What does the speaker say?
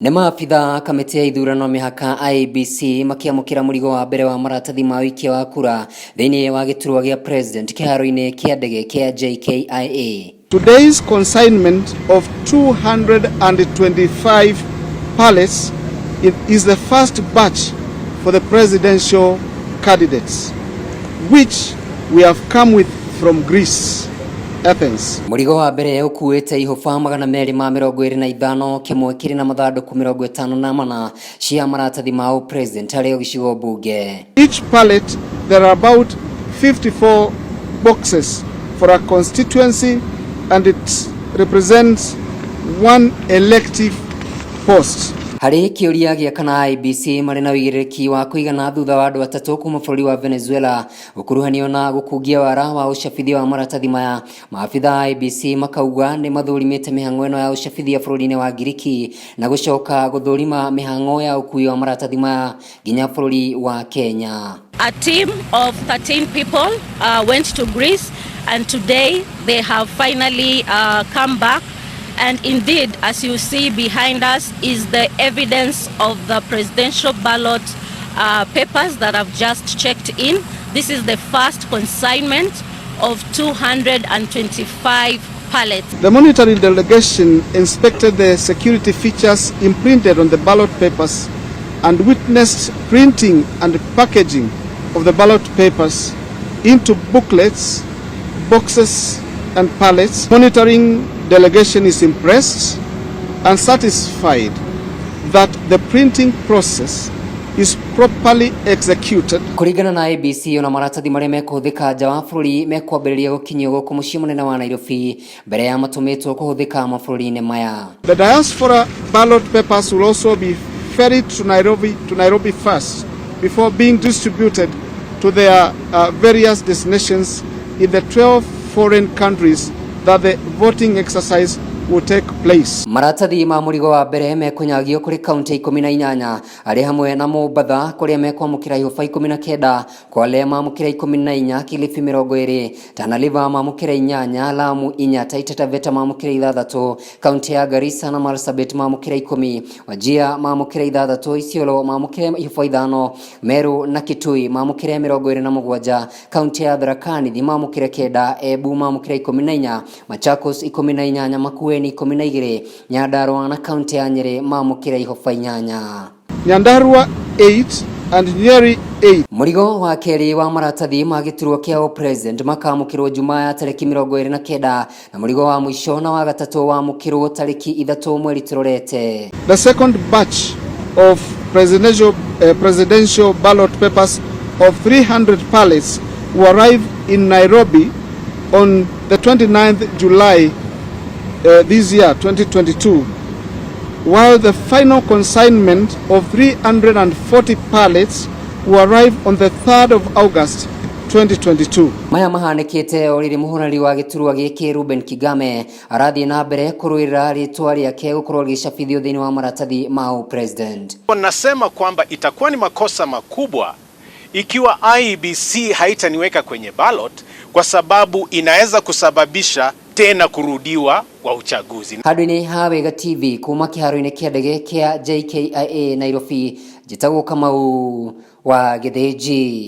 Nĩ maabitha kamĩtĩ ya ithurano mĩhaka IEBC makiamũkĩra mũrigo wa mbere wa maratathi ma uikia wa kura thĩinĩ wa Giturwa gĩa president kĩharo-inĩ kĩa ndege kĩa JKIA. Today's consignment of 225 pallets is the first batch for the presidential candidates, which we have come with from Greece, Athens. Mũrigo wa mbere ũkuĩte ihoba 225 kĩmwe kĩrĩ na mathandũkũ 54 cia maratathi ma president harĩ gĩcigo bunge. Each pallet there are about 54 boxes for a constituency, and it represents one elective post. Harĩ kĩũria gĩa kana IEBC marĩ na wĩigĩrĩrĩki wa kũigana thutha wa andũ atatũ kuma bũrũri wa Venezuela gũkuruhanio na gũkungia wara wa ũcabithia wa maratathi maya. Maabitha IEBC makauga nĩ mathurimĩte mĩhang'o ĩno ya ũcabithia bũrũri-inĩ wa Ngiriki na gũcoka gũthũrima mĩhang'o ya ũkui wa maratathi maya nginya bũrũri wa Kenya. A team of 13 people went to Greece, and today they have finally come back. And indeed, as you see behind us is the evidence of the presidential ballot papers that I've just checked in. This is the first consignment of 225 pallets. The monitoring delegation inspected the security features imprinted on the ballot papers and witnessed printing and packaging of the ballot papers into booklets, boxes, and pallets. Monitoring delegation is impressed and satisfied that the printing process is properly executed. Kũringana na IEBC ona maratathi marĩa mekũhũthĩka nja wa bũrũri mekwambĩrĩria gũkinyio gũkũ mũciĩ mũnene wa Nairobi mbere ya matũmĩtwo kũhũthĩka mabũrũri-inĩ maya. The diaspora ballot papers will also be ferried to Nairobi first before being distributed to their various destinations in the 12 foreign countries that the voting exercise will take place. Maratathi ma mũrigo wa mbere mekunyagio kũrĩ kaunti 18 arĩ hamwe na Mombatha kũrĩa mekwamũkĩra ihoba 19, Kwale mamũkĩra 14, Kilifi 20, Tana River mamũkĩra 8, Lamu 4, Taita Taveta mamũkĩra 6, kaunti ya Garissa na Marsabit mamũkĩra 10, Wajir mamũkĩra 6, Isiolo mamũkĩra ihoba 5, Meru na Kitui mamũkĩra 27, kaunti ya Tharaka Nithi mamũkĩra 9, Embu mamũkĩra 14, Machakos 18, Makueni 12, Nyandarua na kaunti ya Nyeri mamũkĩra ihoba 8. Nyandarua 8 and Nyeri 8. Mũrigo wa kerĩ wa maratathi ma Giturwa kĩa president makamũkĩrwo Jumaa ya tarĩki 29 na mũrigo wa mũico na wa gatatũ wa mũkĩrwo tarĩki 3 mweri tũrorete. The second batch of presidential ballot papers of 300 pallets will arrive in Nairobi on the 29th July this year, 2022, while the final consignment of 340 pallets will arrive on the 3rd of August 2022. Maya mahanĩkĩte o rĩrĩ mũhũrani wa Giturwa gĩkĩ Ruben Kigame arathiĩ na mbere kũrũĩrĩra rĩtwa rĩake gũkorwo gĩcabithio thĩinĩ wa maratathi ma president. Nasema kwamba itakuwa ni makosa makubwa ikiwa IEBC haitaniweka kwenye ballot, kwa sababu inaweza kusababisha tena kurudiwa kwa uchaguzi. Handũ-inĩ ha Wega TV kuma kĩharo-inĩ kĩa ndege kĩa JKIA Nairobi, njĩtagwo Kamau wa Gĩthĩnji.